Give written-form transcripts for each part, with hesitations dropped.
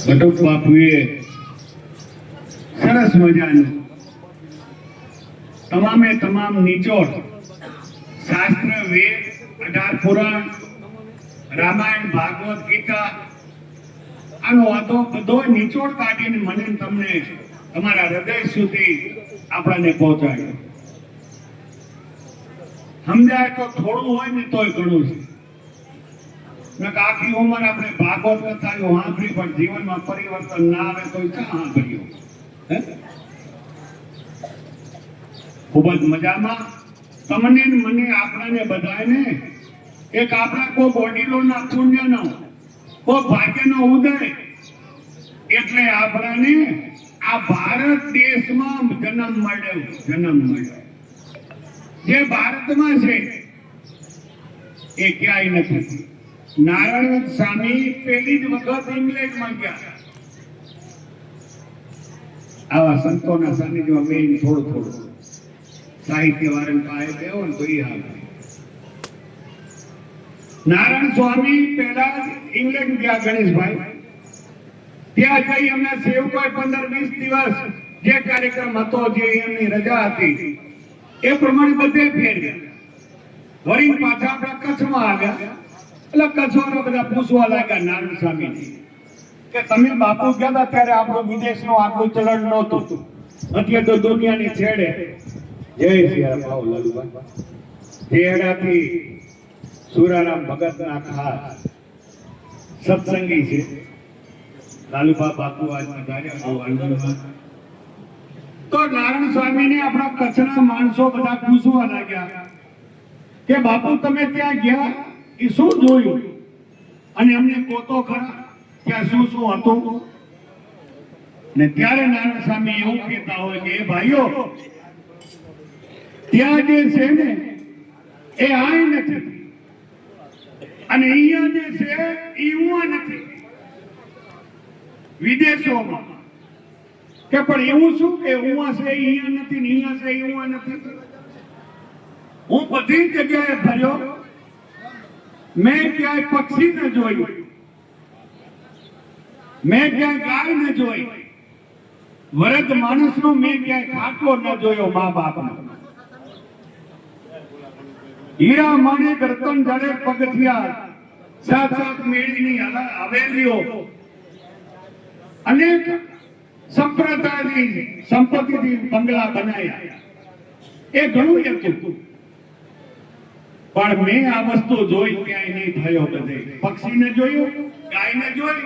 બટુક બાપુએ સરસ મજાનું તમામે તમામ નિચોડ શાસ્ત્ર વેદ 18 પુરાણ રામાયણ ભાગવત ગીતા આનો વાતો બધો નિચોડ કાઢીને મને તમને તમારા હૃદય સુધી આપણને પહોંચાડ્યો. સમજાય તો થોડું હોય ને તોય ઘણું છે. આખી ઉંમર આપણે ભાગવત કથા સાંભળી પણ જીવનમાં પરિવર્તન ના આવે તો ક્યાં સાંભળ્યું? ખૂબ જ મજામાં તમને મને આપણાને બધાને એક આપણા કોઈ વડીલોના પુણ્યનો કોઈ ભાગ્યનો ઉદય એટલે આપણાને આ ભારત દેશમાં જન્મ મળ્યો. જે ભારતમાં છે એ ક્યાંય નથી. નારાયણ સ્વામી પહેલી જ વખત ઇંગ્લેન્ડમાં ગયા. આવા સંતોના સાનિધ્યમાં બેન થોડું સાહિત્ય વાળા પાસે બેહો ને તો એ આવે. નારાયણ સ્વામી પહેલા ઇંગ્લેન્ડ ગયા ગણેશભાઈ. ત્યાં જઈ એમને સેવકોએ 15-20 દિવસ જે કાર્યક્રમ હતો, જે એમની રજા હતી એ પ્રમાણે બધે ફેરવ્યા. વળી પાછા આપણા કચ્છમાં આવ્યા. એટલે કચ્છવાળા બધા પૂછવા લાગ્યા નારાયણ સ્વામી કે તમે બાપુ ગયા હતા ત્યારે આપણું વિદેશનું આટલું ચલણ નહોતું, અત્યારે તો દુનિયાની છેડે. જય શ્રી રામ લાલુભાઈ. છેડાથી સુરારામ ભગતના ખાસ સત્સંગી છે લાલુભા બાપુ આજના ધાર્યા. તો નારાયણ સ્વામીને આપણા કચ્છના માણસો બધા પૂછવા લાગ્યા કે બાપુ તમે ત્યાં ગયા એ શું જોયું, અને અમને પોતો ખરા ત્યાં શું હતું. ને ત્યારે નારાયણ સ્વામી એવું કહેતા હોય કે એ ભાઈઓ ત્યાં જે છે ને એ આ નથી, અને અહીંયા જે છે એ ઉવા નથી વિદેશોમાં. કે પણ એવું શું કે ઉવા છે અહીંયા નથી ને અહીંયા છે ઉવા નથી. હું બધી જગ્યાએ ફર્યો, મેં ક્યાંય પક્ષી ન જોયું, મેં ક્યાંય ગાય ન જોઈ, વરદ માણસનો મેં ક્યાંય ખાટલો ન જોયો મા બાપનો. હીરા માણેક રતન જડે પગથિયા, સાત મેળીની હવેલીઓ, અનેક સંપ્રદાયની સંપત્તિથી બંગલા બનાવ્યા. એ ઘણું હતું, પણ મેં આ વસ્તુ જોઈ ક્યાંય નહીં થયો. બધે પક્ષીને જોયું, ગાયને જોઈ,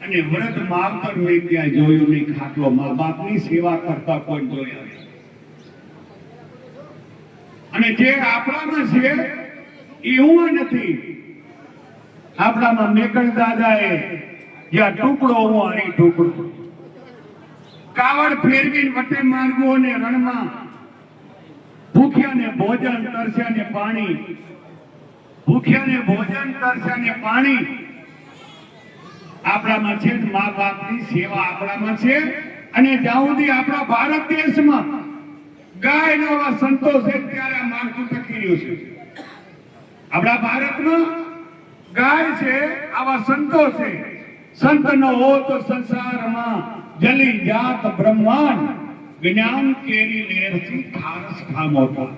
અને વૃદ્ધ માવતર મેં ક્યાંય જોયું નહીં. ખાટલો મા બાપની સેવા કરતા કોઈ જોયા. અને જે આપણામાં છે એવું નથી. આપણામાં મેકણ દાદાએ જ્યાં ટુકડો હારી ટુકડો કાવડ ફેરવીને વટે માર્ગો અને રણમાં ભૂખ્યાને ભોજન તરસ્યાને પાણી, ભૂખ્યાને ભોજન તરસ્યાને પાણી આપણામાં છે. મા બાપની સેવા આપણામાં છે. અને જ્યાં સુધી આપણા ભારત દેશમાં ગાય નો સંતોષ છે ત્યારે આ માળખું ટકી રહ્યું છે. આપણા ભારતમાં ગાય છે, આવા સંતો છે. સંત નો હો તો સંસારમાં જલી જાત બ્રહ્માંડ, જ્ઞાન કેરી લેરથી ખારસ ખામોતા.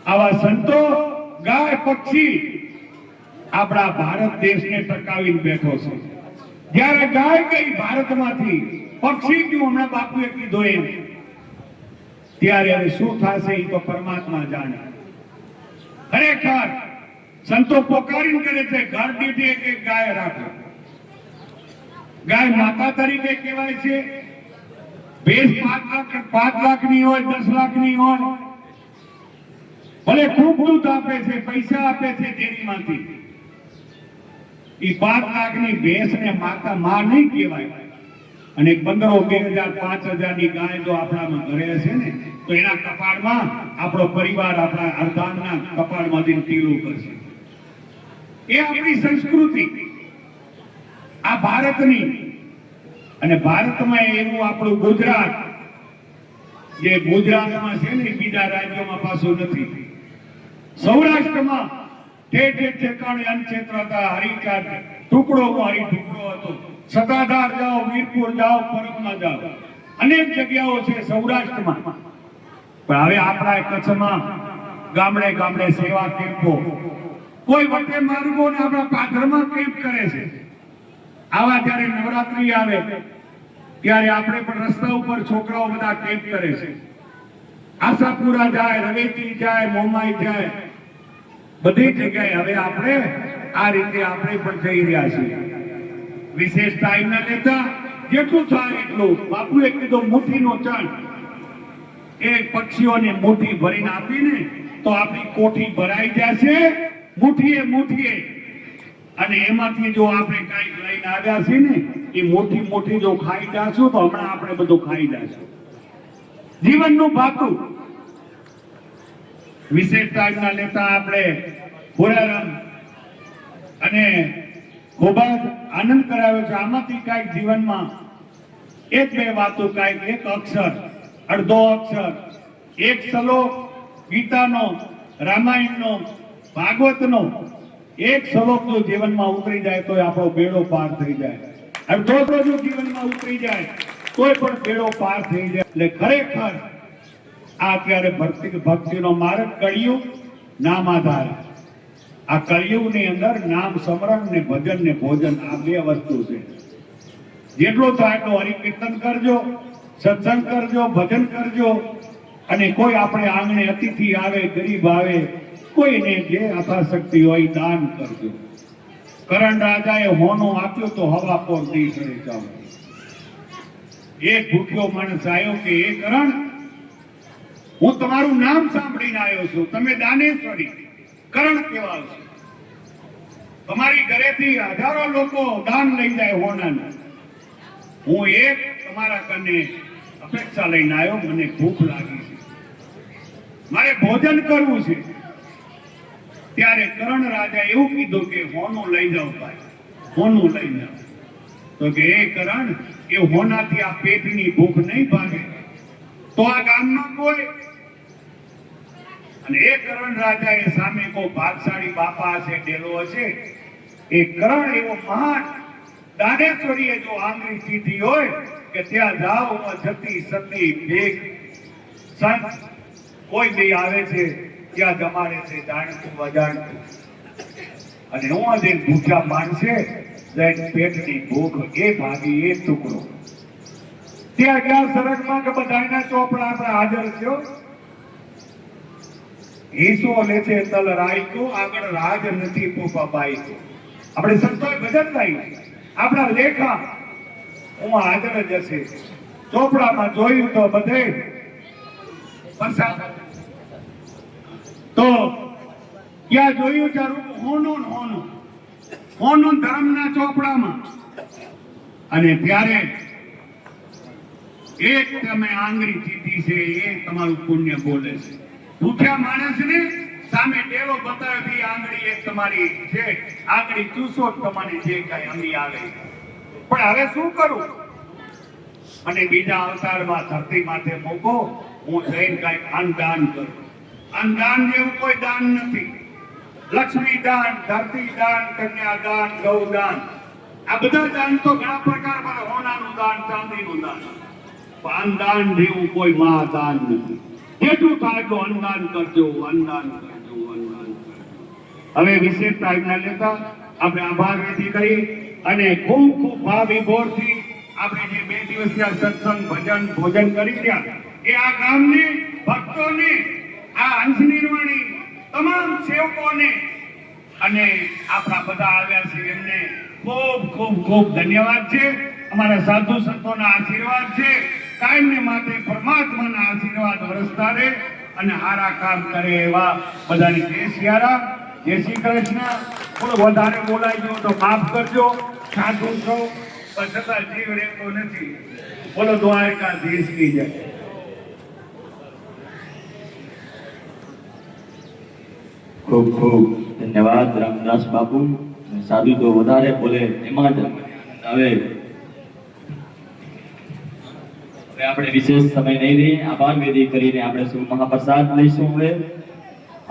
આવા સંતો ગાય પક્ષી આપણા ભારત દેશને ટકાવીને બેઠો છે. જ્યારે ગાય ગઈ ભારતમાંથી, પક્ષી ગયું હમણાં બાપુએ કીધું એમ, ત્યારે હવે શું થશે એ તો પરમાત્મા જાણે. ખરેખર સંતો પોકારીને કરે છે ઘર દીઠ એક ગાય રાખો. ગાય માતા તરીકે કહેવાય છે. ભેંસ 5 લાખની હોય, 10 લાખની હોય, ભલે ખૂબ દૂધ આપે છે, પૈસા આપે છે ડેરીમાંથી, એ 5 લાખની ભેંસને માતા માં નહીં કહેવાય. અને 15,000, 2,000, 5,000 ની ગાય જો આપણામાં ઘરે છે ને, તો એના કપાળમાં આપણો પરિવાર આપણા અર્ધાંગના કપાળમાંથી ટીલું કરશે. એ આપણી સંસ્કૃતિ આ ભારતની. અને ભારતમાં એવું આપણું ગુજરાત, જે ગુજરાતમાં છે ને બીજા રાજ્યોમાં પાછું નથી. સૌરાષ્ટ્રમાં ઠેઠ ઠેકાણે અન્નક્ષેત્ર હતા, હરિચાર ટુકડો હતો. સતાધાર જાઓ, વીરપુર જાઓ, પરમમાં જાઓ, અનેક જગ્યાઓ છે સૌરાષ્ટ્રમાં. પણ હવે આપણા કચ્છમાં ગામડે ગામડે સેવા કેમ્પો, કોઈ વટે માર્ગો ને આપણા પાથરમાં કેમ્પ કરે છે. આવા જ્યારે નવરાત્રી આવે ત્યારે આપણે પણ રસ્તા ઉપર છોકરાઓ બધા કેમ્પ કરે છે. આશાપુરા જાય, રવેચી જાય, મોમાઈ જાય, બધી જગ્યાએ હવે આપણે આ રીતે આપણે પણ જઈ રહ્યા છીએ. વિશેષ ટાઈમ ના લેતા જેટલું થાય એટલું. બાપુએ કીધું મુઠ્ઠીનો ચણ એ પક્ષીઓને મુઠ્ઠી ભરીને આપીને તો આપણી કોઠી ભરાઈ જશે મુઠ્ઠીએ મુઠ્ઠીએ. અને એમાંથી જો આપણે કંઈક લઈને આવ્યા છીએ ને એ મોટી મોટી જો ખાઈ જાશું તો હમણાં આપણે બધું ખાઈ જાશું. જીવનનું ભાતું. વિશેષ ટાઈમ ના લેતા આપણે પુરારંગ અને ખૂબ જ આનંદ કરાવ્યો છે. આમાંથી કાંઈક જીવનમાં એક બે વાતો, કાંઈક એક અક્ષર, અડધો અક્ષર, એક શ્લોક ગીતાનો, રામાયણનો, ભાગવતનો એક શ્લોક જો જીવનમાં ઉતરી જાય તો આપણો બેડો પાર થઈ જાય. અડધો જો જીવનમાં ઉતરી જાય તોય પણ બેડો પાર થઈ જાય. એટલે ખરેખર આ અત્યારે ભક્તિનો માર્ગ કળિયુગ, નામ આધાર. આ કળિયુગની અંદર નામ સ્મરણ ને ભજન ને ભોજન આ બે વસ્તુ છે. જેટલો થાય એટલો હરિકીર્તન કરજો, સત્સંગ કરજો, ભજન કરજો. અને કોઈ આપણે આંગણે અતિથિ આવે, ગરીબ આવે, કોઈને જે યથાશક્તિ હોય દાન કરજો. કરણ રાજાએ હોનું આપ્યું તો હવા પોર દી ચડે જાવ. એક ભૂખ્યો માણસ આવ્યો કે એ કરણ, હું તમારું નામ સાંભળીને આવ્યો છું, તમે દાનેશ્વરી. કરણ કેવા છે? તમારી ઘરેથી હજારો લોકો દાન લઈ જાય હોનાના. હું એક તમારા કને અપેક્ષા લઈને આવ્યો, મને ભૂખ લાગી છે, મારે ભોજન કરવું છે. ત્યારે કરણ રાજા એવું કીધું કે હોનું લઈ જાઓ ભાઈ, હોનું લઈ જાઓ. તો કે એ કરણ, એ હોનાથી આ પેટની ભૂખ નહીં ભાગે તો આ ગામમાં કોઈ. અને એ કરણ રાજા એ સામે કોઈ ભાગશાળી બાપા હશે, ડેલો હશે, એ કરણ એવો મહાન દાનેશ્વરીએ જો આંગળી સીધી હોય કે ત્યાં જાઓ જતી સતી ભેગ સંત કોઈ બી આવે છે ત્યાં જમાડે છે, જાણતું અજાણતું. અને હું આજે ભૂખ્યા માણસે પેટની ભૂખ એ ભાગી એ ટુકડો. ત્યાં ક્યાં સરગમાં કે બધાના ચોપડા આપણે હાજર થયો. હિસ્સો લે છે તલ રાયકો, આગળ રાજ નથી પોપા બાઈકો. આપણે સંતોએ ભજન ગાયું, આપણા લેખા હું હાજર જ હશે. ચોપડામાં જોયું તો બધે તો ક્યાં જોયું ચારું હોનું હોનું હોનું ધર્મના ચોપડામાં. અને ત્યારે એક તમે આંગળી સીધી છે એ તમારું પુણ્ય બોલે છે. ભૂખ્યા માણસને સામે ડેલો બતાવી આંગળી એક તમારી છે, આંગળી ચૂસો તમારી જે કઈ અમી આવે. પણ હવે શું કરું? અને બીજા અવતારમાં ધરતી માથે મૂકો, હું જઈને કઈ અન્નદાન કરું. અન્નદાન જેવું કોઈ દાન નથી. લક્ષ્મી દાન, ધરતી દાન, કન્યાદાન, ગૌદાન, આ બધા દાન તો ઘણા પ્રકારમાં, હોનાનું દાન, ચાંદીનું દાન. અન્નદાન જેવું કોઈ મહાદાન નથી. જેટલું થાય એટલું અન્નદાન કરજો, અન્નદાન કરજો, અન્નદાન કરજો. હવે વિશેષ ટાઈમ ના લેતા આપણે આભાર વ્યક્ત કરી અને ખૂબ ખૂબ ભાવ વિભોરથી આપણે જે 2 દિવસ ત્યાં સત્સંગ, ભજન, ભોજન કરી રહ્યા એ આ ગામને, ભક્તોને, આ અંશ નિર્વાણી તમામ સેવકોને અને આપણા બધા આવ્યા છે એમને ખૂબ ખૂબ ખૂબ ધન્યવાદ છે. અમારા સાધુ સંતોના આશીર્વાદ છે. કાયમને માટે પરમાત્માના આશીર્વાદ વરસતા રહે અને સારા કામ કરે એવા બધાને જય સિયારામ, જય શ્રી કૃષ્ણ. થોડું વધારે બોલાઈ ગયો તો માફ કરજો. સાધુ છો પણ છતાં જીવ રહેતો નથી. બોલો દ્વારકાધીશ કી જય. ખૂબ ખૂબ ધન્યવાદ રામદાસ બાપુ. સાધુ તો વધારે બોલે એમાં જ હવે આપણે વિશેષ સમય નહીં લઈએ. આભાર વિધિ કરીને આપણે શું મહાપ્રસાદ લઈશું. હવે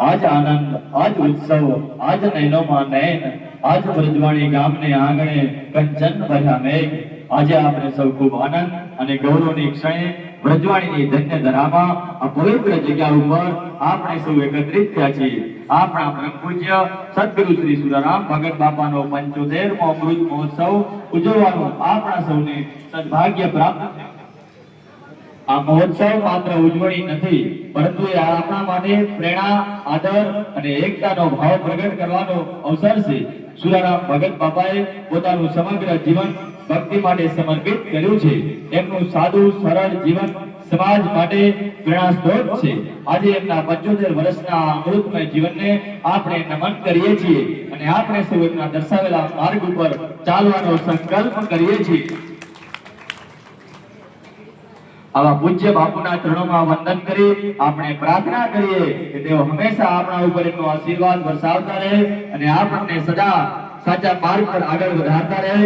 આજ આનંદ, આજ ઉત્સવ, આજ નયનોમાં નયન, આજ વ્રજવાણી ગામને આંગણે કંચન ભર્યા મેઘ આજે આપણે સૌ ખૂબ આનંદ અને ગૌરવની ક્ષણે વ્રજવાણીની ધન્ય ધરામાં આ પવિત્ર જગ્યા ઉપર આપણે સૌ એકત્રિત થયા છીએ આપણા પરમ પૂજ્ય સદગુરુ શ્રી સુરારામ ભગત બાપાનો 75મો અમૃત મહોત્સવ ઉજવવાનું આપણા સૌને સદભાગ્ય પ્રાપ્ત છે આ મહોત્સવ માત્ર ઉજવણી નથી પરંતુ એ આપણા માટે પ્રેરણા આદર અને એકતાનો ભાવ પ્રગટ કરવાનો અવસર છે સુરારામ ભગત બાપાએ પોતાનું સમગ્ર જીવન ભક્તિ માટે સમર્પિત કર્યું છે એમનું સાદું સરળ જીવન સમાજ માટે પ્રેરણા સ્ત્રોત છે આજે એમના 75 વર્ષના અમૃતમય જીવનને આપણે નમન કરીએ છીએ અને આપણે સૌ એમના દર્શાવેલા માર્ગ ઉપર ચાલવાનો સંકલ્પ કરીએ છીએ આવા પૂજ્ય બાપુના ચરણોમાં વંદન કરી આપણે પ્રાર્થના કરીએ કે તેઓ હંમેશા આપણા ઉપર એમનો આશીર્વાદ વરસાવતા રહે અને આપણને સદા સાચા માર્ગ પર આગળ વધારતા રહે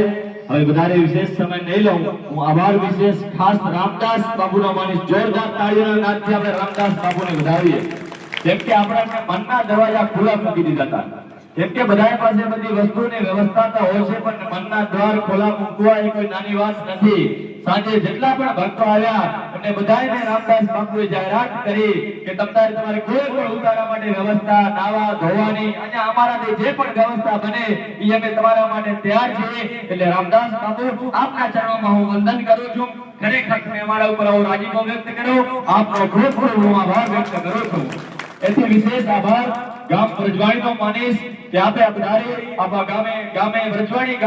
હવે વધારે વિશેષ સમય નહીં લઉં હું આભાર વિશેષ ખાસ રામદાસ બાપુનો માનીશ જોરદાર તાળીઓના નાદથી આપણે રામદાસ બાપુને વધાવીએ જેમ કે આપણા મનના દરવાજા ખુલ્લા મૂકી દીધા હતા જેમ કે બધા પાસે બધી વસ્તુની વ્યવસ્થા તો હોય છે પણ મનના દ્વાર ખુલ્લા મૂકવા એ કોઈ નાની વાત નથી સાંજે જેટલા પણ ભક્તો આવ્યા એમને બધાને રામદાસ બાપુએ જાહેરાત કરી કે તમારે કોઈ પણ ઉતારા માટે વ્યવસ્થા નાવા ધોવાની અને અમારાથી જે પણ વ્યવસ્થા બને એ અમે તમારા માટે તૈયાર છીએ એટલે રામદાસ બાપુ આપના ચરણોમાં હું વંદન કરું છું ખરેખર તમે અમારા ઉપર આવો રાજીપો વ્યક્ત કર્યો આપનો ખૂબ ખૂબ હું આભાર વ્યક્ત કરું છું એથી વિશેષ આભાર ગામ વ્રજવાણીનો માનીશ કે આપે પધારી આપા ગામે વ્રજવાણી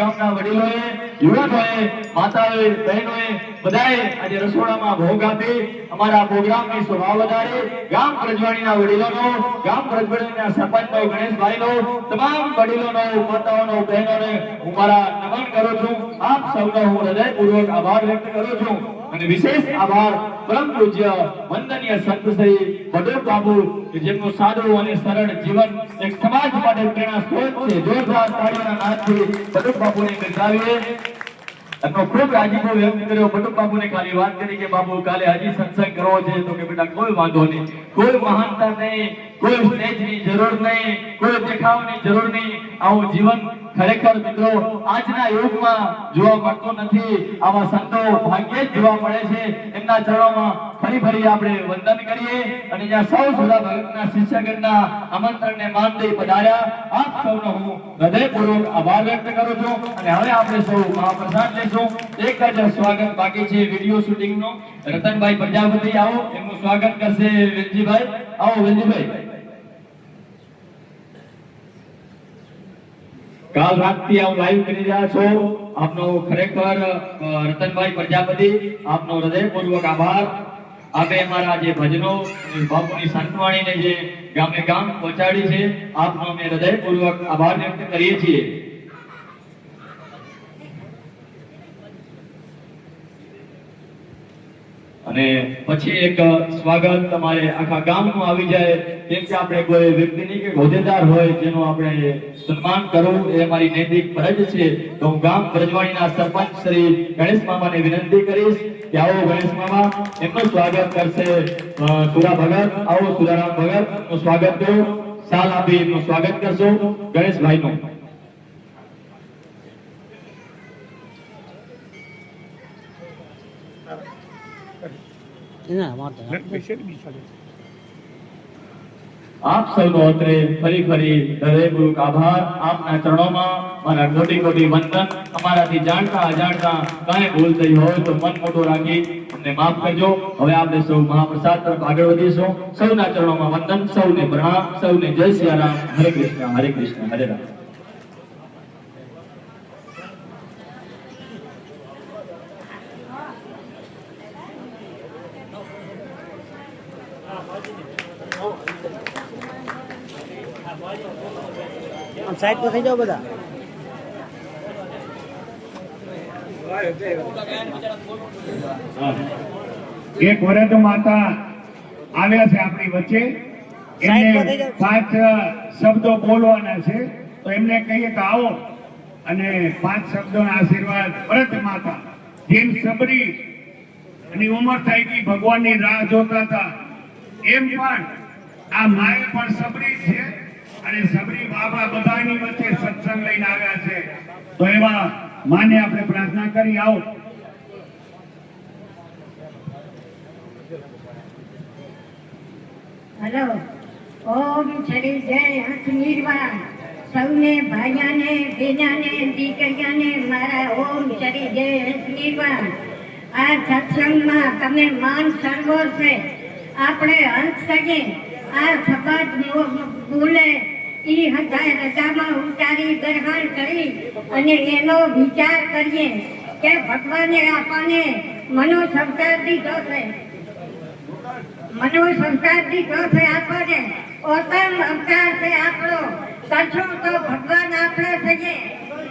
ગામના વડીલોએ યુવાનોએ માતાઓએ બહેનોએ બધાએ આજે રસોડામાં ભોગ આપી અમારા પ્રોગ્રામની શોભા વધારી ગામ વ્રજવાણીના વડીલોનો ગામ વ્રજવાણીના સરપંચનો ગણેશભાઈનો તમામ વડીલોનો માતાઓનો બહેનોને હું મારા નમન કરું છું આપ સૌનો હું હૃદયપૂર્વક આભાર વ્યક્ત કરું છું અને વિશેષ આભાર પરમ પૂજ્ય વંદનીય સંત શ્રી ભગત બાપુ કે જેમનું સાદું અને સરળ જીવન એક સમાજ માટે પ્રેરણા સ્ત્રોત છે જોરદાર તાળીઓના નાદથી ભગત બાપુને બિરદાવીએ એમનો ખૂબ રાજીપો વ્યક્ત કર્યો ભગત બાપુને ખાલી વાત કરી કે બાપુ કાલે હજી સત્સંગ કરવો છે તો કે બેટા કોઈ વાંધો નહીં કોઈ મહાનતા નહીં કોઈ સ્ટેજની જરૂર નહીં કોઈ દેખાવની જરૂર નહીં આવું જીવન ખરેખર મિત્રો આજના યુગમાં જોવા મળતું નથી આવા સંતો ભાગ્યે જ જોવા મળે છે એમના ચરણોમાં ફરી આપણે વંદન કરીએ અને જ્યાં સૌ સુરા ભગતના શિષ્યગણના આમંત્રણને માન દઈ પધાર્યા આપ સૌનો હું હૃદયપૂર્વક આભાર વ્યક્ત કરું છું અને હવે આપણે સૌ મહાપ્રસાદ લેશું એક જ સ્વાગત બાકી છે વિડિયો શૂટિંગનો રતનભાઈ પ્રજાપતિ આવો એમનું સ્વાગત કરશે વેલજીભાઈ આવો વેલજીભાઈ કાલ રાતથી આપ લાઈવ કરી રહ્યા છો આપનો ખરેખર રતનભાઈ પ્રજાપતિ આપનો હૃદયપૂર્વક આભાર આપે અમારા જે ભજનો બાપુની સંતવાણીને જે ગામે ગામ પહોંચાડી છે આપનો અમે હૃદયપૂર્વક આભાર વ્યક્ત કરીએ છીએ અને પછી એક સ્વાગત તમારે આખા ગામનું આવી જાય કેમ કે આપણે કોઈ વ્યક્તિની કે હોદ્દેદાર હોય જેનું આપણે સન્માન કરવું એ અમારી નૈતિક ફરજ છે તો હું ગામ વ્રજવાણીના સરપંચ શ્રી ગણેશ મામાને વિનંતી કરીશ કે આવો ગણેશ મામા એમનું સ્વાગત કરશે સુરા ભગત આવો સુરારામ ભગત નું સ્વાગત કરો સાલ આપી એમનું સ્વાગત કરશો ગણેશભાઈનું આપ સૌનો અત્રે ફરી હૃદયપૂર્વક આભાર આપના ચરણોમાં મારા કોટી વંદન અમારાથી જાણતા અજાણતા કાંઈ ભૂલ થઈ હોય તો મન મોટો રાખી અમને માફ કરજો હવે આપણે સૌ મહાપ્રસાદ તરફ આગળ વધીશું સૌના ચરણોમાં વંદન સૌને પ્રણામ સૌને જય સિયારામ હરે કૃષ્ણ હરે રામ સાઈડ પર થઈ જાઓ બધા એક વરદ માતા આવ્યા છે આપણી વચ્ચે એમને 5 શબ્દો બોલવાના છે તો એમને કહીએ કે આવો અને 5 શબ્દોના આશીર્વાદ વરદ માતા જેમ સબરી અને ઉંમર થઈ ગઈ ભગવાનની રાહ જોતા હતા એમ પણ આ માએ પણ સબરી છે અને સબરી બાબા બધાની વચ્ચે સત્સંગ લઈને આવ્યા છે. તો એવા માને આપણે પ્રાર્થના કરી આવો. હલો ઓમ શ્રી જય હંસ નિર્વાણ સૌને ભાઈયાને બેનાને દીકરીયાને મારા ઓમ શ્રી જય હંસ નિર્વાણ. આ સત્સંગમાં તમે માન સરોવર છે. આપણે હંસ સગે આ શબ્દ બોલે ઈ હજાર રજામાં ઉતારી ગ્રહણ કરી અને એનો વિચાર કરીએ કે ભગવાને આપણને મનો સંસ્કાર દીધો છે. મનો સંસ્કાર દીધો છે આપણને. ઓતમ અવતાર છે આપણો. કરશો તો ભગવાન આપણે થઈએ,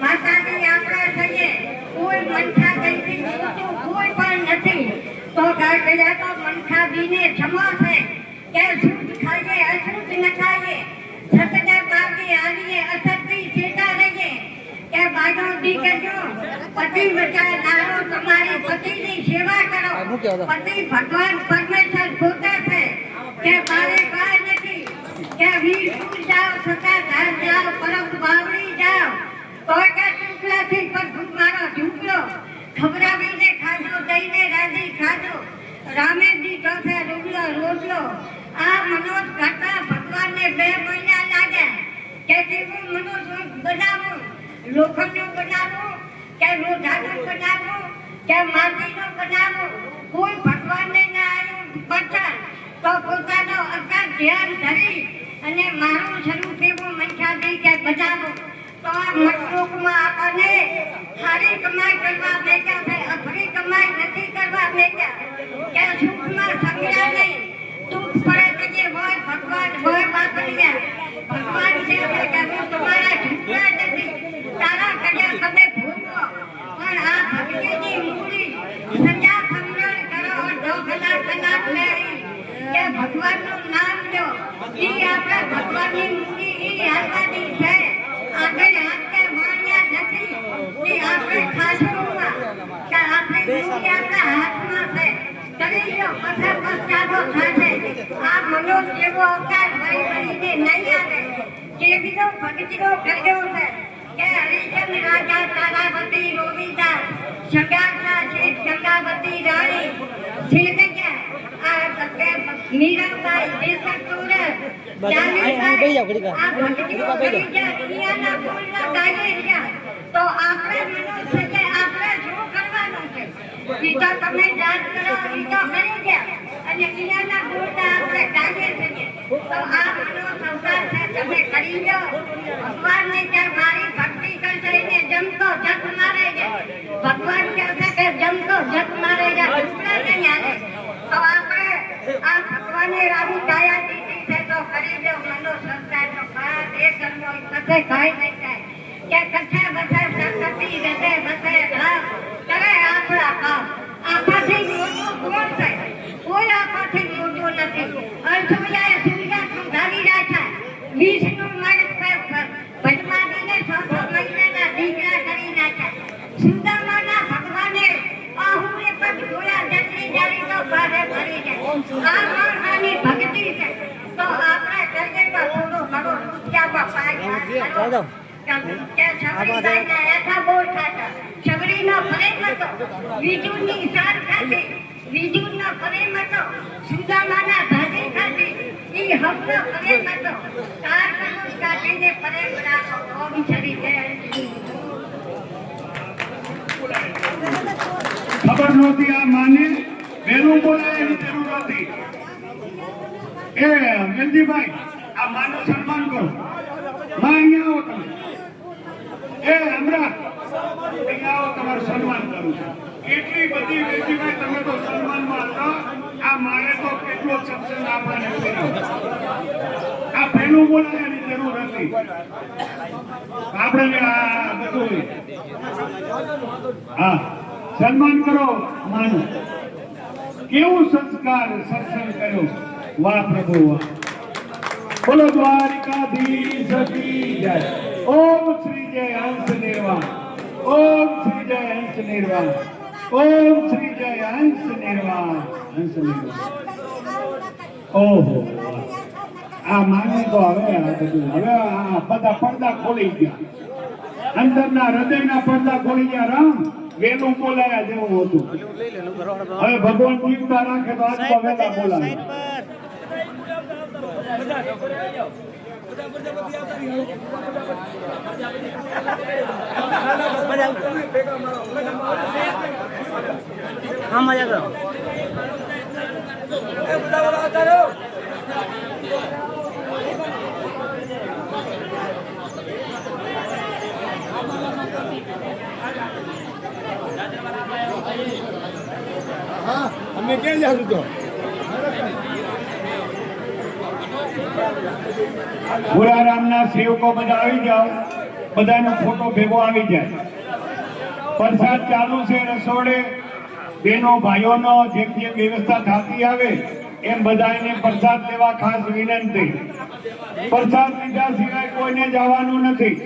માતાજી આપણે થઈએ. કોઈ મનખા કઈથી મોટું કોઈ પણ નથી. તો ગયા તો મનખા બીને ક્ષમા છે કે શુદ્ધ ખાઈએ અશુદ્ધ ન ખાઈએ, સતને માર્ગે આવીએ અસત્ય ચેતા રહીએ. કે બાજો દીકરીઓ પતિ બચાવનારો તમારી પતિની સેવા કરો. પતિ ભગવાન પરમેશ્વર પોતે છે કે મારે કાંઈ નથી કે વીરપુર જાઓ છતાં ધાર જાઓ પરમ બાવડી જાઓ તો કે શુક્લાથી પર મારો ઝૂકલો ખવડાવીને ખાજો, દઈને રાજી ખાજો. રામે દીધો છે રોટલો રોટલો. આ મનોજ કરતા ભગવાનને 2 મહિના લાગ્યા કે કેવું મનોજ બનાવું, લોખંડનું બનાવું કે લોઢાનું બનાવું કે માટીનું બનાવું. કોઈ ભગવાનને ના આવ્યું પસંદ તો પોતાનો અકાળ ધ્યાન ધરી અને મારું સ્વરૂપ એવું મનસાથી કે બજાવું. તો આ મતલોકમાં આપણને સારી કમાઈ કરવા બેઠા છે, અફરી કમાઈ નથી કરવા બેઠા. કે સુખમાં સંગ્રહ નહીં, દુઃખ પડે કે હોય ભગવાન હોય બાપરિયા. ભગવાન છે કે હું તમારા ઝૂકવા નથી, તારા કર્યા તમે ભૂલો. પણ આ ભક્તિની મૂડી સજા સમરણ કરો, ઢોકલા કલાક લેરી કે ભગવાનનું નામ લો. ઈ આપણે ભગવાનની મૂડી ઈ આઝાદી છે. આગળ હાથે માન્યા નથી. ઈ આપણે ખાસુમાં કે આપણે મૂડી આપણા હાથમાં છે. કરી લો પછી પછાડો થશે. આ મનોજ જેવો અવતાર વળી વળીને નહીં આવે. કેવીનો ભક્તિનો કર્યો છે કે હરિચંદ રાજા તારાવતી રોવિંદા સગાતા છે સગાવતી રાણી છેલ્લે આ મીરાબાઈ દેશકુર જાનીબાઈ આ ભક્તિનો કરી ગયા દુનિયાના ફૂલના ગાયે રહ્યા. તો આપણે મનુષ્ય છે, આપણે શું કરવાનું છે ઈ તો તમે જાત કરો. ઈ તો કરી ગયા અને દુનિયાના ફૂલના આપણે ગાયે છીએ. તો આ મનો સંસાર છે તમે કરી લો. ભગવાનને ત્યાં મારી ભક્તિ કરશે એને જમતો જત મારે છે. ભગવાન કહેશે કે જમતો જત મારે છે, દુસરા નહીં આવે. તો આપણે આ ભગવાને રાવી કાયા દીધી છે તો કરી લો મનો સંસારનો ભાગ. એ કર્મો કથે કાંઈ નહીં થાય કે કથે બસે સરસ્વતી રસે બસે ભાવ કરે આપણા કામ. આપાથી મોટું કોણ છે? કોઈ આપાથી મોટું નથી. અર્થોયાએ સૂર્યા સંધારી રહ્યા છે. વિષ્ણુ મન ભટમાદીને 600 મહિનાના દીકરા કરી નાખ્યા. સુદામાના ભગવાને આહુને પગ ધોયા જટલી જારી તો ભારે ભરી જાય. આ માણસાની ભક્તિ છે. તો આપણે કરજેમાં થોડો ઘણો રૂપિયામાં પાય કે સબરીબાઈના એઠા બોલ ખાતા. સબરીનો પ્રેમ હતો, વિજુની સાર ખાતી, વિજુનો પ્રેમ હતો, સુદામાના ભાજી ખાતી. ઈ હકનો પ્રેમ હતો. તાર કનું કાઢીને પ્રેમ રાખો. ઓમ શ્રી જય. ખબર નહોતી આ માને વહેલું બોલાય એની જરૂર હતી. એ મેલજીભાઈ આ માનું સન્માન કરો. માં અહીંયા આવો તમે. એ હમણાં અહીંયા આવો, તમારું સન્માન કરું છું. એટલી બધી મેલજીભાઈ તમે તો સન્માનમાં હતા. આ માને તો કેટલો સત્સંગ આપણને કર્યો. આ પહેલું બોલાય એની જરૂર હતી. આપણે આ બધું હા સન્માન કરો માનું. કેવું સંસ્કાર સત્સંગ કર્યો. વાહ પ્રભુ વાહ. બોલો દ્વારિકાધીશ કી જય. ઓમ શ્રી જય હંસ નિર્વાણ. ઓમ શ્રી જય હંસ નિર્વાણ. ઓમ શ્રી જય હંસ નિર્વાણ. હંસ નિર્વાણ. ઓહો આ માની તો હવે આ બધું હવે આ બધા પડદા ખોલી ગયા, અંદરના હૃદયના પડદા ખોલી ગયા. રામ વેલું બોલાયા જેવું હતું. હવે ભગવાન જીવતા રાખે તો આજ તો વેલા બોલાવે. હા મજા કરો. અમે ક્યાં જાવ તો પુરારામના સેવકો બધા આવી જાઓ, બધાનો ફોટો ભેગો આવી જાય. પ્રસાદ ચાલુ છે રસોડે. બેનો ભાઈઓનો જેમ જેમ વ્યવસ્થા થતી આવે એમ બધાને પ્રસાદ લેવા ખાસ વિનંતી. પ્રસાદ લીધા સિવાય કોઈને જવાનું નથી.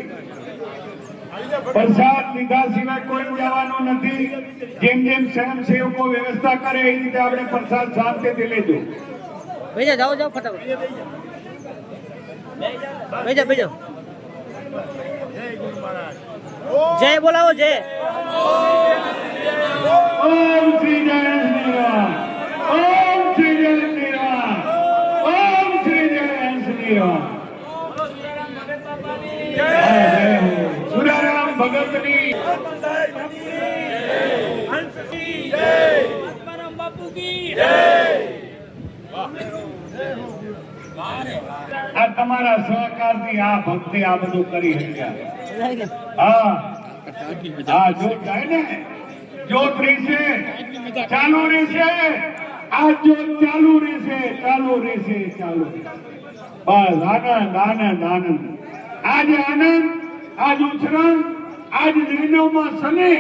પ્રસાદ લીધા સિવાય કોઈ જવાનું નથી. જેમ જેમ સ્વયંસેવકો વ્યવસ્થા કરે એ રીતે આપણે પ્રસાદ શાંતિથી લેજો. બેજા જાઓ જાઓ ફટાફટ. બેજા જય બોલાવો જય. ઓમ શ્રી જય શ્રી રામ, ઓમ શ્રી જય શ્રી રામ, ઓમ શ્રી જય શ્રી રામ. સુરારામ ભગતની આ તમારા સહકારથી આ ભક્તિ આ બધું કરી શક્યા. હા હા, જોત જાય ને, જોત રહેશે, ચાલુ રહેશે. આ જોત ચાલુ રહેશે, ચાલુ રહેશે, ચાલુ. બસ આનંદ આનંદ આનંદ. આજ આનંદ, આજ ઉછરણ, આજ નૈનોમાં સને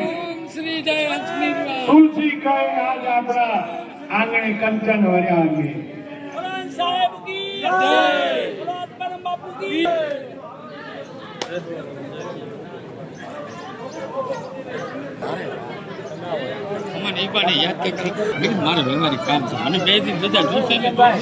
તુલસી કહે આજ આપણા આંગણે કંચન વર્યા અંગે. સાહેબ કી જય, પરમ બાપુ કી જય. મને એક વાર યાદ કરી મારે વ્યવહારિક કામ છે. મને 2 દિન બધા જોશે ને મારે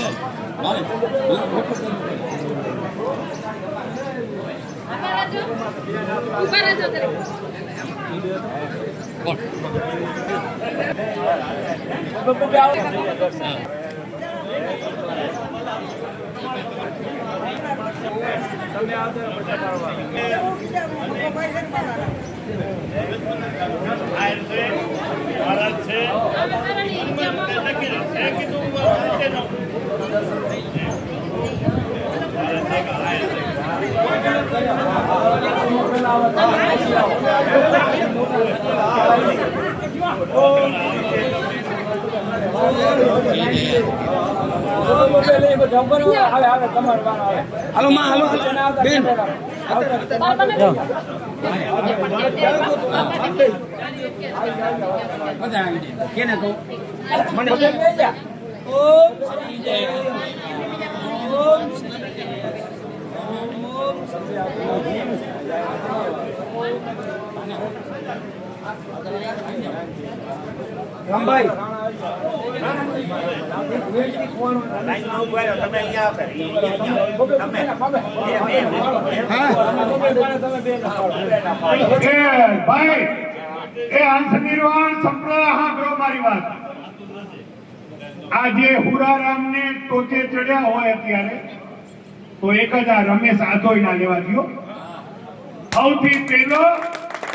હાલો માં હાલો બેન કેને કહું મને ઓમ શ્રી જય, ઓમ શ્રી જય, ઓમ રામભાઈ ભાઈ એ હંસ નિર્વાણ સંપ્રદાય સાંભળો મારી વાત. આ જે હુરારામ ને ટોચે ચડ્યા હોય અત્યારે તો એક જ આ રમેશ આધોઈ ના લેવા દો. સૌથી પહેલો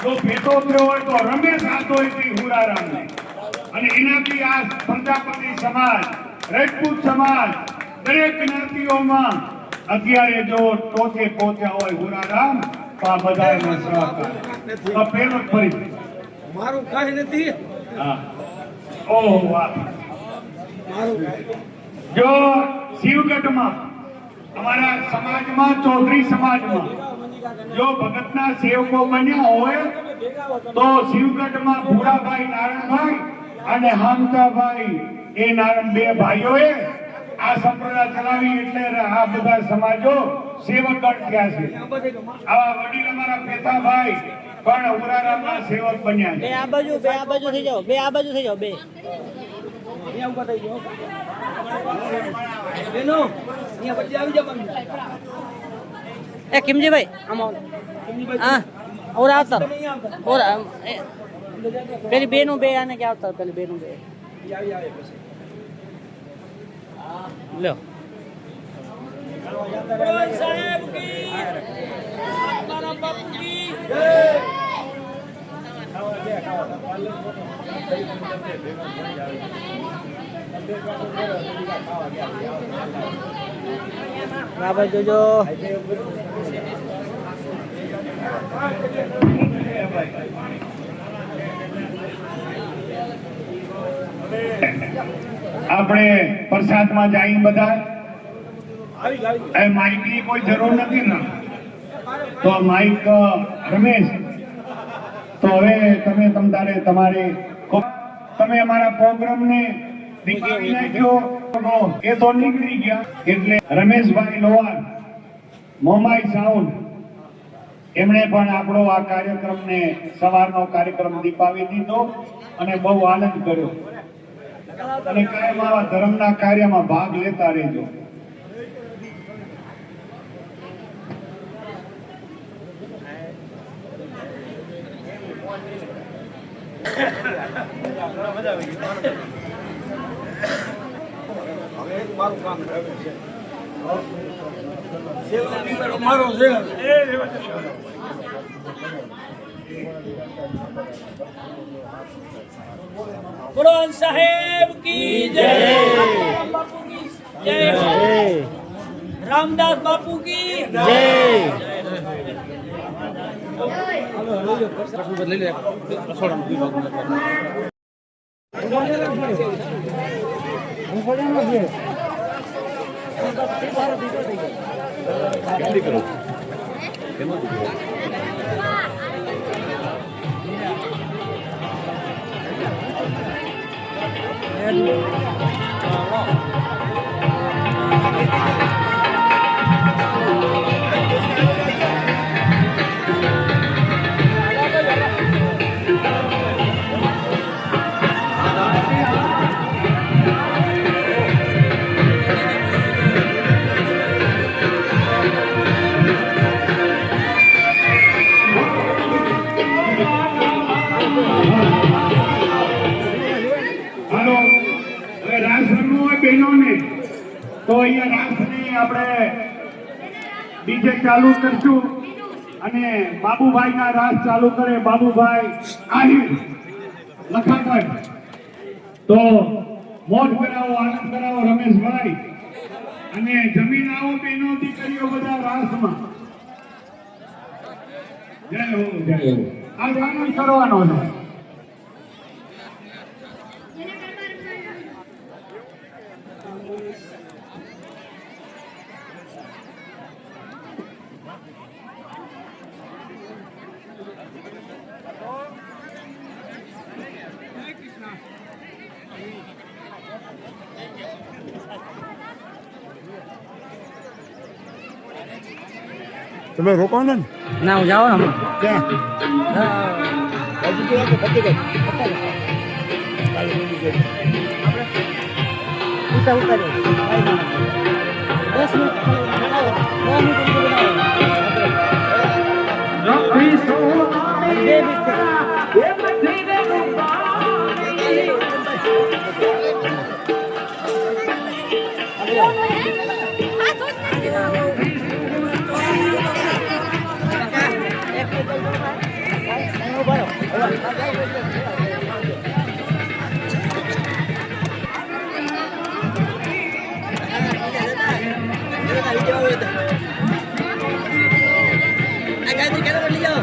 જો ભેટો થયો હોય તો રમેશ આધોઈ થી હુરારામ ને, અને એનાથી આ પ્રજાપતિ સમાજ, રાજપૂત સમાજ, દરેક જ્ઞાતિઓમાં અત્યારે જો ટોચે પહોંચ્યા હોય હુરારામ તો આ બધા એનો સહકાર. તો પેલો જ પરિચય મારું કાંઈ નથી. હા. ઓહ વાહ. જો શિવગઢમાં અમારા સમાજમાં, ચૌધરી સમાજમાં જો ભગતના સેવકો બન્યા હોય તો શિવગઢમાં ભૂરાભાઈ નારાયણભાઈ અને હામતાભાઈ એ નારાયણ બે ભાઈઓએ આ સંપ્રદાય ચલાવી. એટલે આ બધા સમાજો સેવકગણ થયા છે. આવા વડીલ અમારા પેથાભાઈ પણ ઉરારામના સેવક બન્યા છે. બે આ બાજુ થઈ જાઓ, બે આ બાજુ થઈ જાઓ, બે અહીંયા ઉભા થઈ ગયો બેનો અહીંયા પછી આવી જવાનું એ કિમજીભાઈ આમાં હા ઓર આવતા ઓર પેલી બે નું બે આને કે આવતા પેલી બે નું બે આવી પછી લ્યો બોલ સાહેબ કી આત્મારામ બાપુ કી બરાબર જોજો આપણે પ્રસાદમાં જઈએ બધા આવી આવી એ માઇકની કોઈ જરૂર નથી ને તો માઇક રમેશ તો હવે તમે તમતારે તમારી તમે અમારા પ્રોગ્રામને દીપાવી નાખ્યો એ તો નીકળી ગયા એટલે રમેશભાઈ લોહાર મોમાઈ સાઉન્ડ એમણે પણ આપણો આ કાર્યક્રમને સવારનો કાર્યક્રમ દીપાવી દીધો અને બહુ આનંદ કર્યો અને કાયમ આવા ધર્મના કાર્યમાં ભાગ લેતા રહેજો. મારો છે કુરાન સાહેબ કી જય આત્મારામ બાપુ કી જય રામદાસ બાપુ કી જય હાલો હવે રાસ રમવું હોય બહેનોને તો અહીંયા રાસની આપણે ડીજે ચાલુ કરશું અને બાબુભાઈ ના રાસ ચાલુ કરે બાબુભાઈ આહિર લખાગઢ તો મોજ કરાવો આનંદ કરાવો રમેશભાઈ અને જમીન આવો બહેનો દીકરીઓ બધા રાસમાં જય હો જય હો આજ આનંદ કરવાનો છે. તમે રોકો ને ના હું જાઓ ને હમણાં ક્યાં ઉતાર ઉતાર 10 મિનિટ આ ગાડી કેનો બદલી જાઓ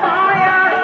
માયા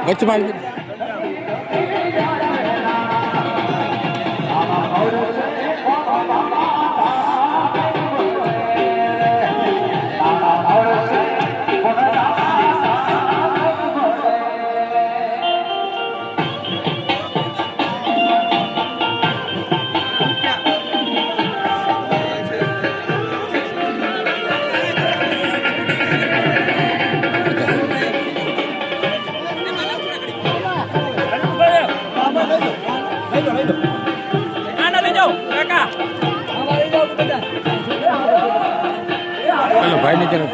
વચમાં આના લઈ જાઓ કાકા ચાલો ભાઈ ને ચાલો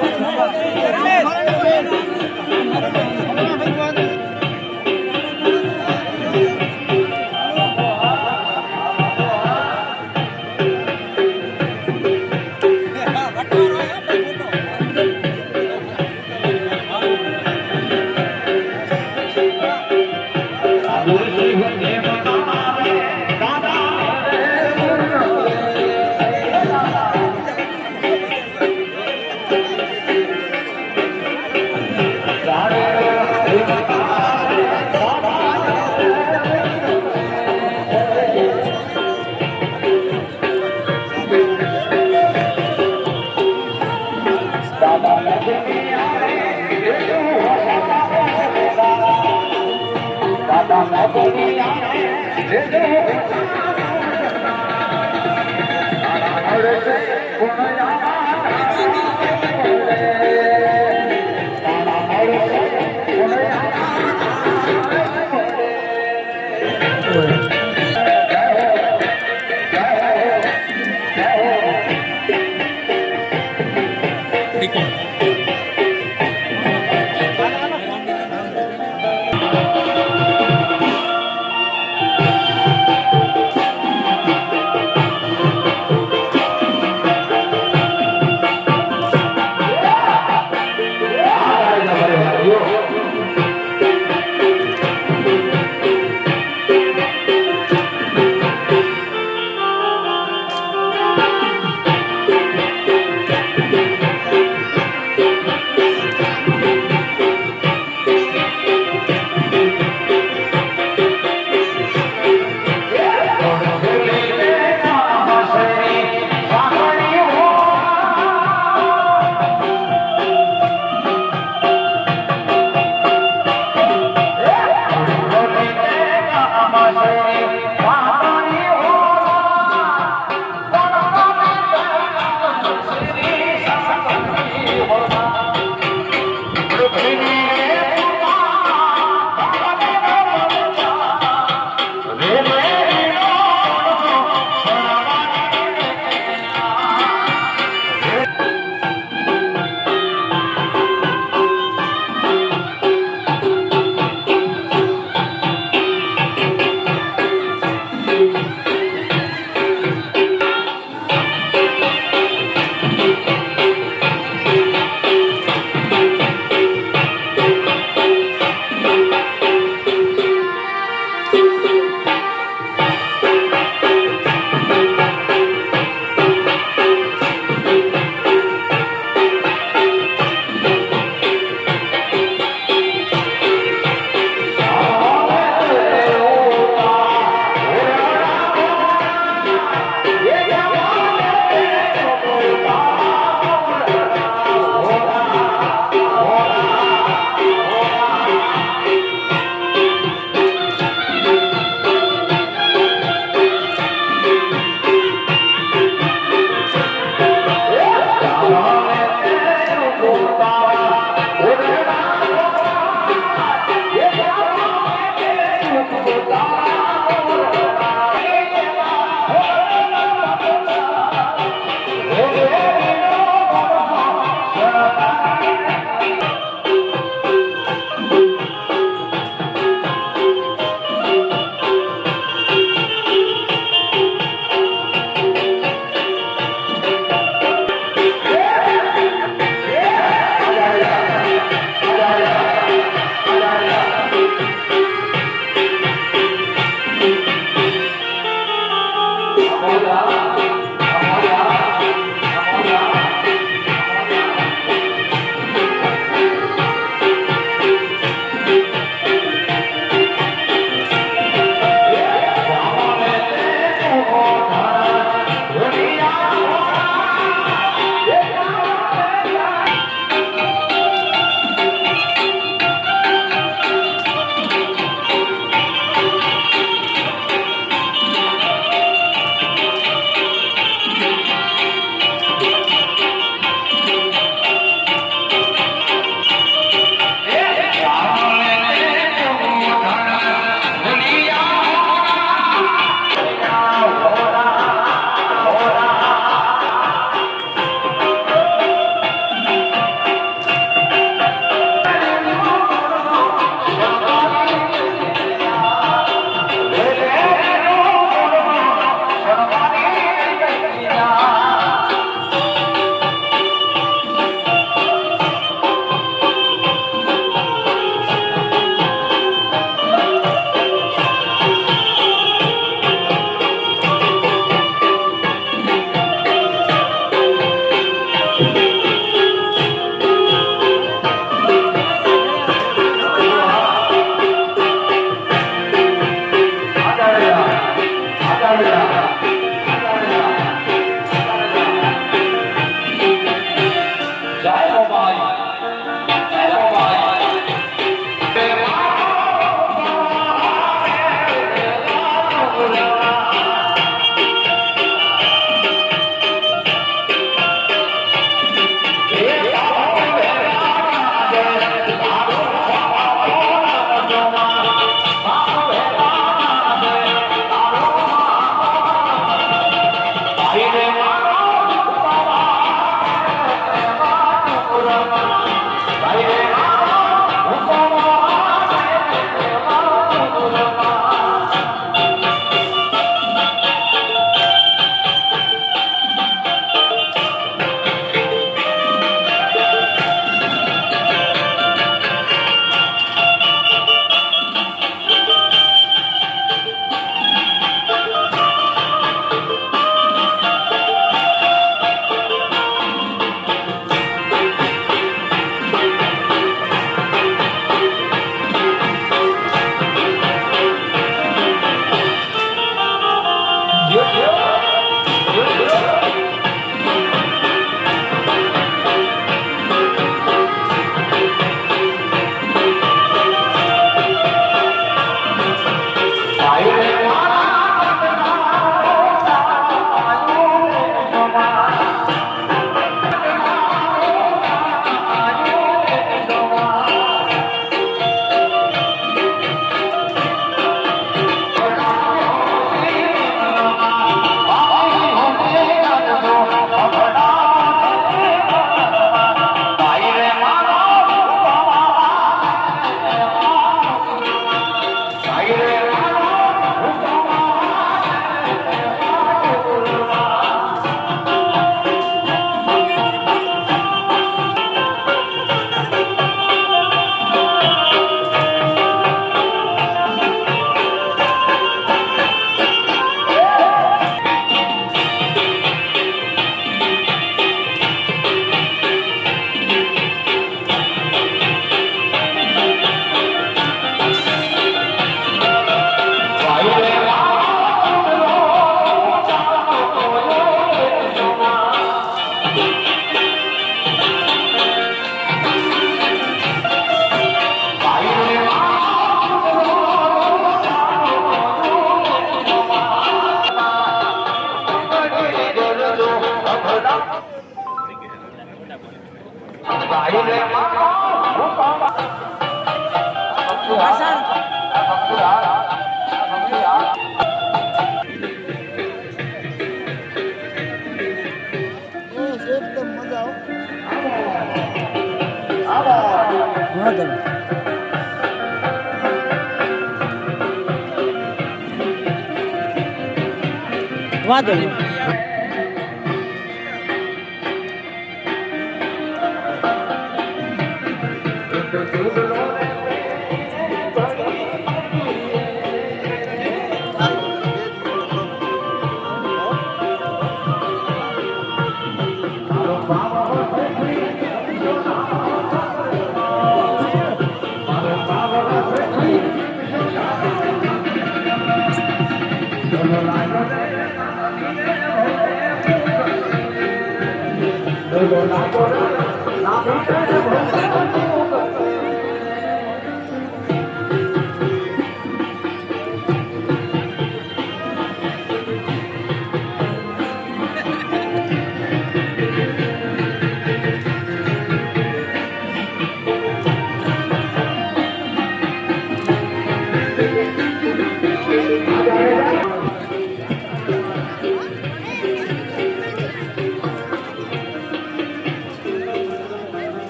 વાંધો નહીં.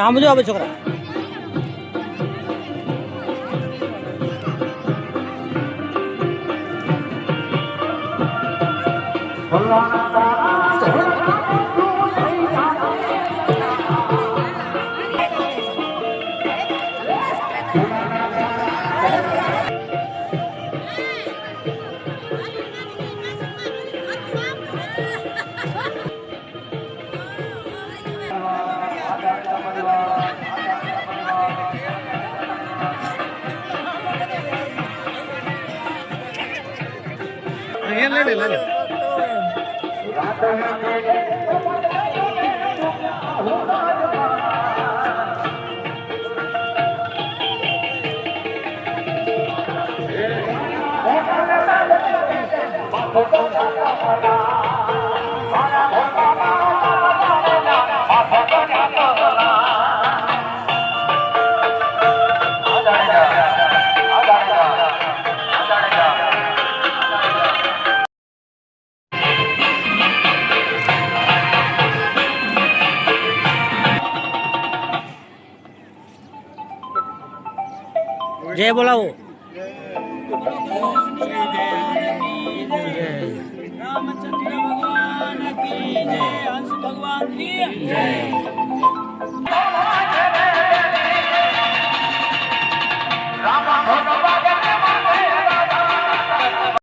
આમ જો આવે છોકરા. જય બોલાવો. रामचंद्र भगवान की जय, हंस भगवान की जय। રામ ભગવાન